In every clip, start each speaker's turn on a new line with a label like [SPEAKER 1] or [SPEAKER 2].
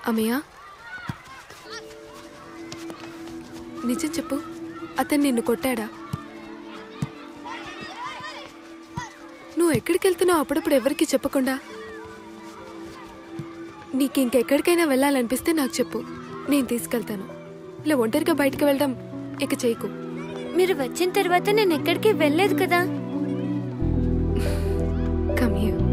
[SPEAKER 1] అమ్మయ్య, నిజం చెప్పు, అతను నిన్ను కొట్టాడా? నువ్వు ఎక్కడికి వెళ్తున్నావు అప్పుడప్పుడు ఎవరికి చెప్పకుండా? నీకు ఇంకెక్కడికైనా వెళ్ళాలనిపిస్తే నాకు చెప్పు, నేను తీసుకెళ్తాను. ఇలా ఒంటరిగా బయటకు వెళ్ళడం ఇక చేయకు.
[SPEAKER 2] మీరు వచ్చిన తర్వాత నేను ఎక్కడికి వెళ్ళలేదు కదా.
[SPEAKER 1] Come here.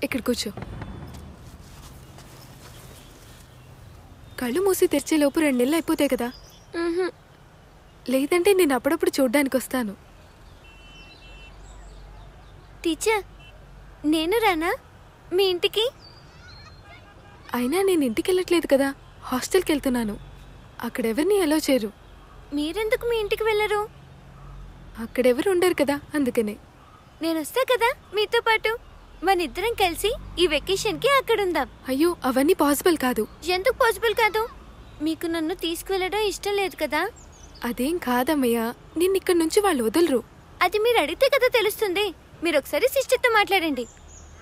[SPEAKER 1] ఇక్కడ కూర్చో. కళ్ళు మూసి తెరిచేలోపు 2 నెలలు అయిపోతాయి కదా. లేదంటే నేను అప్పుడప్పుడు చూడ్డానికి వస్తాను.
[SPEAKER 2] టీచర్, నేను రానా మీ ఇంటికి?
[SPEAKER 1] అయినా నేను ఇంటికి వెళ్ళట్లేదు కదా, హాస్టల్కి వెళ్తున్నాను. అక్కడెవరిని అలో చేయరు.
[SPEAKER 2] మీరెందుకు మీ ఇంటికి వెళ్ళరు?
[SPEAKER 1] అక్కడెవరు ఉండరు కదా, అందుకనే.
[SPEAKER 2] నేను వస్తా కదా మీతో పాటు. మనిద్దరం కలిసి ఈ వెకేషన్ కి అక్కడుందాం.
[SPEAKER 1] అయ్యో, అవన్నీ పాసిబుల్ కాదు.
[SPEAKER 2] ఎందుకు పాసిబుల్ కాదు? మీకు నన్ను తీసుకువెళ్ళడం ఇష్టం లేదు కదా.
[SPEAKER 1] అదేం కాదమ్మయ్య, నిన్నిక్కడి నుంచి వాళ్ళు వదలరు.
[SPEAKER 2] అది మీరు అడిగితే కదా తెలుస్తుంది. మీరు ఒకసారి సిస్టర్తో మాట్లాడండి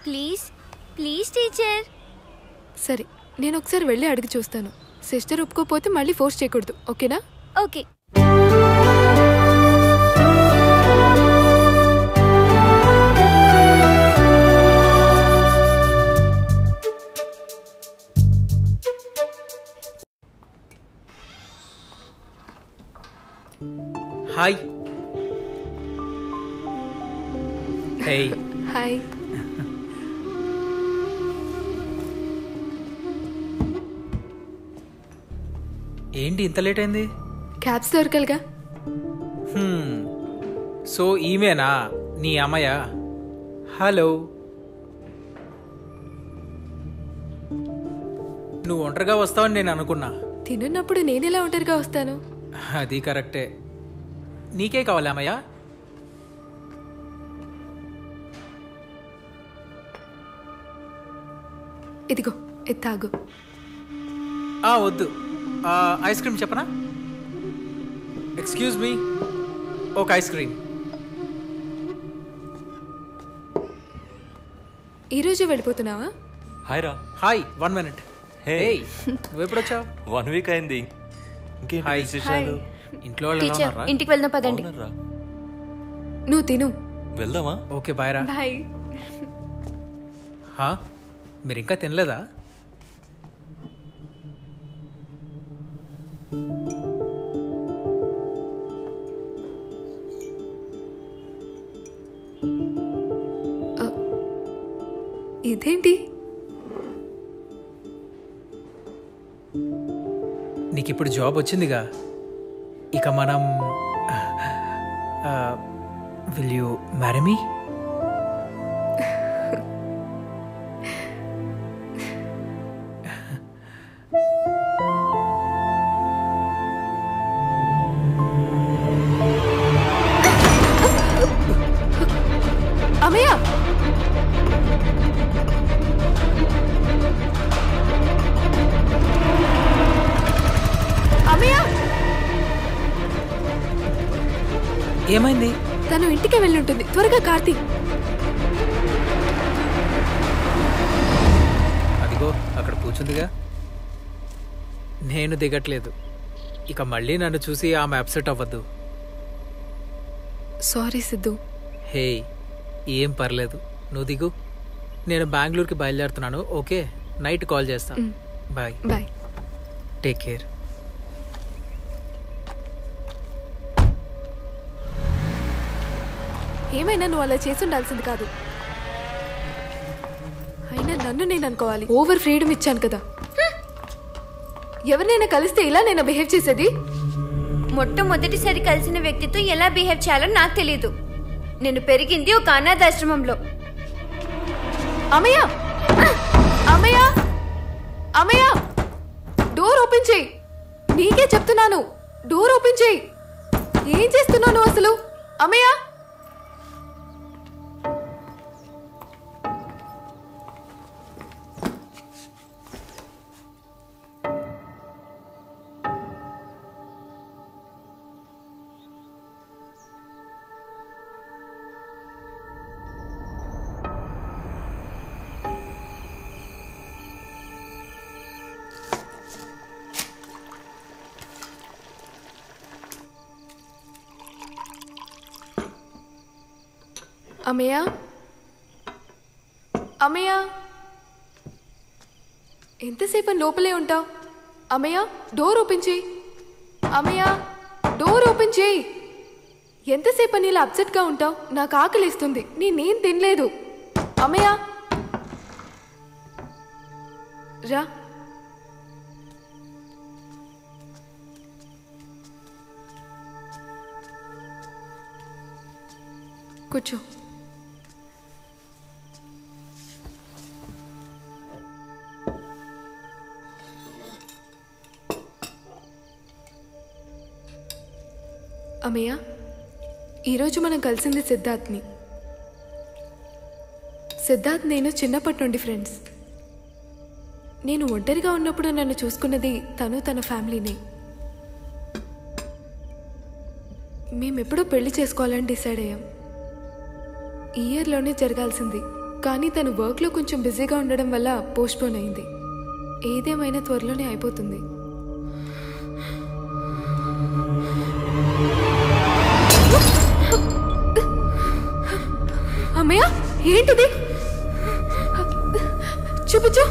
[SPEAKER 2] ప్లీజ్. Please teacher.
[SPEAKER 1] సరే, నేను ఒకసారి వెళ్ళి అడిగి చూస్తాను. సిస్టర్ ఒప్పుకోపోతే మళ్ళీ ఫోర్స్ చేయకూడదు, ఓకేనా?
[SPEAKER 2] ఓకే.
[SPEAKER 3] హాయ్. హే.
[SPEAKER 1] హాయ్.
[SPEAKER 3] ఏంటి ఇంత లేట్ అయింది?
[SPEAKER 1] క్యాబ్స్ దొరకలుగా.
[SPEAKER 3] సో ఈమెనా నీ అమ్మయ్య? హలో, నువ్వు ఒంటరిగా వస్తావని నేను అనుకున్నా.
[SPEAKER 1] తినున్నప్పుడు నేనెలా ఒంటరిగా వస్తాను?
[SPEAKER 3] అది కరెక్టే. నీకే కావాలి అమ్మయ్య?
[SPEAKER 1] ఇదిగో, ఇది తాగు.
[SPEAKER 3] వద్దు, ఐస్ క్రీమ్ చెప్పనా? ఎక్స్క్యూజ్ మీ, ఒక ఐస్ క్రీమ్.
[SPEAKER 1] ఈరోజు వెళ్ళిపోతున్నావా?
[SPEAKER 4] హాయ్ రా.
[SPEAKER 3] Hi, 1 minute.
[SPEAKER 4] హే,
[SPEAKER 3] నువ్వు ఎప్పుడు వచ్చావు?
[SPEAKER 4] 1 week అయింది.
[SPEAKER 3] హాయ్. ఇంట్లో వాళ్ళు ఎలా
[SPEAKER 2] టీచర్,
[SPEAKER 3] ఉన్నారా?
[SPEAKER 2] ఇంటికి వెళ్దాం పదండి.
[SPEAKER 1] నువ్వు తిను.
[SPEAKER 4] వెళ్దామా?
[SPEAKER 3] ఓకే, బాయ్ రా.
[SPEAKER 1] బాయ్.
[SPEAKER 3] మీరు ఇంకా తినలేదా?
[SPEAKER 1] ఇదేంటి?
[SPEAKER 3] నీకు ఇప్పుడు జాబ్ వచ్చిందిగా, ఇక మనం విల్ యూ మ్యారీ మీ?
[SPEAKER 1] అమ్మయ్య, అమ్మయ్య,
[SPEAKER 3] ఏమైంది?
[SPEAKER 1] తను ఇంటికే వెళ్ళి ఉంటుంది. త్వరగా కార్తీ.
[SPEAKER 3] అదిగో అక్కడ కూర్చుందిగా. నేను దిగట్లేదు. ఇక మళ్ళీ నన్ను చూసి ఆమె అప్సెట్ అవ్వద్దు.
[SPEAKER 1] సారీ సిద్ధు.
[SPEAKER 3] హే, ఏం పర్లేదు, నువ్వు దిగు. నేను బెంగళూరుకి బయలుదేరుతున్నాను. ఓకే, నైట్ కాల్ చేస్తాను. బాయ్.
[SPEAKER 1] బాయ్.
[SPEAKER 3] Take care.
[SPEAKER 1] ఏమైనా నువ్వు అలా చేసి ఉండాల్సింది కాదు. అయినా నన్ను నేను అనుకోవాలి. ఓవర్ ఫ్రీడమ్ ఇచ్చాను కదా. ఎవరినైనా కలిస్తే ఇలా నేను బిహేవ్ చేసేది?
[SPEAKER 2] మొట్టమొదటిసారి కలిసిన వ్యక్తితో ఎలా బిహేవ్ చేయాలో నాకు తెలియదు. నేను పెరిగింది ఒక అనాథాశ్రమంలో.
[SPEAKER 1] అమ్మయ్య, అమ్మయ్య, అమ్మయ్య, డోర్ ఓపెన్ చేయి. నీకే చెప్తున్నాను, డోర్ ఓపెన్ చేయి. ఏం చేస్తున్నాను అసలు? అమ్మయ్య. అమ్మయ్య, అమ్మయ్య, ఎంతసేపు లోపలే ఉంటావు? అమ్మయ్య, డోర్ ఓపెన్ చేయి. అమ్మయ్య, డోర్ ఓపెన్ చేయి. ఎంతసేపు అని ఇలా అప్సెట్గా ఉంటావు? నాకు ఆకలిస్తుంది, నేనేం తినలేదు. అమ్మయ్య, రా. కూర్చో. అమ్మయ్య, ఈరోజు మనం కలిసింది సిద్ధార్థ్ని. సిద్ధార్థ్ నేను చిన్నప్పటి నుండి ఫ్రెండ్స్. నేను ఒంటరిగా ఉన్నప్పుడు నన్ను చూసుకున్నది తను, తన ఫ్యామిలీనే. మేమెప్పుడో పెళ్లి చేసుకోవాలని డిసైడ్ అయ్యాం. ఈ ఇయర్లోనే జరగాల్సింది, కానీ తను వర్క్లో కొంచెం బిజీగా ఉండడం వల్ల పోస్ట్పోన్ అయింది. ఏదేమైనా త్వరలోనే అయిపోతుంది. అమ్మయ్య, ఏంటిది? చూపించు.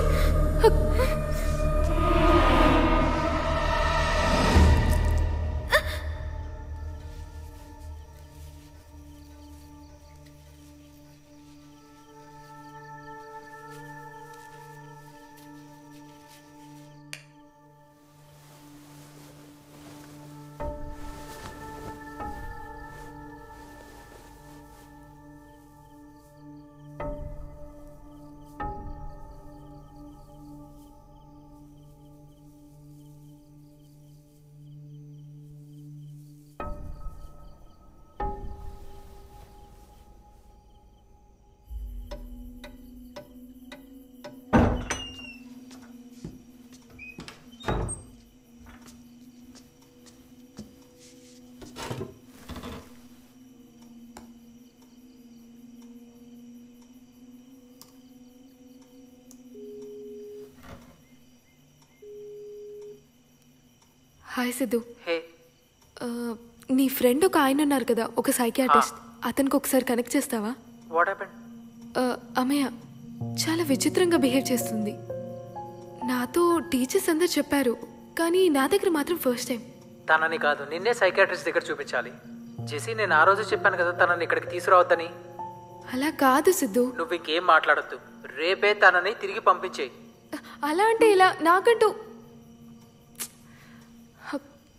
[SPEAKER 1] హాయ్ సిద్ధు.
[SPEAKER 3] హే,
[SPEAKER 1] నీ ఫ్రెండ్ ఒక ఆయన ఉన్నారు కదా, ఒక సైకియాట్రిస్ట్. అతనికి ఒకసారి కనెక్ట్ చేస్తావా?
[SPEAKER 3] What happened?
[SPEAKER 1] అమ్మయ్య చాలా విచిత్రంగా బిహేవ్ చేస్తుంది. నాతో టీచర్స్ అందరు చెప్పారు, కానీ నా దగ్గర మాత్రం ఫస్ట్ టైం.
[SPEAKER 3] తనని కాదు, నిన్నే సైకాట్రిస్ట్ దగ్గర చూపించాలి. జెసి, నేను ఆ రోజు చెప్పాను కదా తనని ఇక్కడికి తీసుకురావద్దని.
[SPEAKER 1] అలా కాదు సిద్ధు.
[SPEAKER 3] నువ్వు ఇంకేం మాట్లాడద్దు. రేపే తనని తిరిగి పంపించేయి.
[SPEAKER 1] అలా అంటే ఇలా నాకంటూ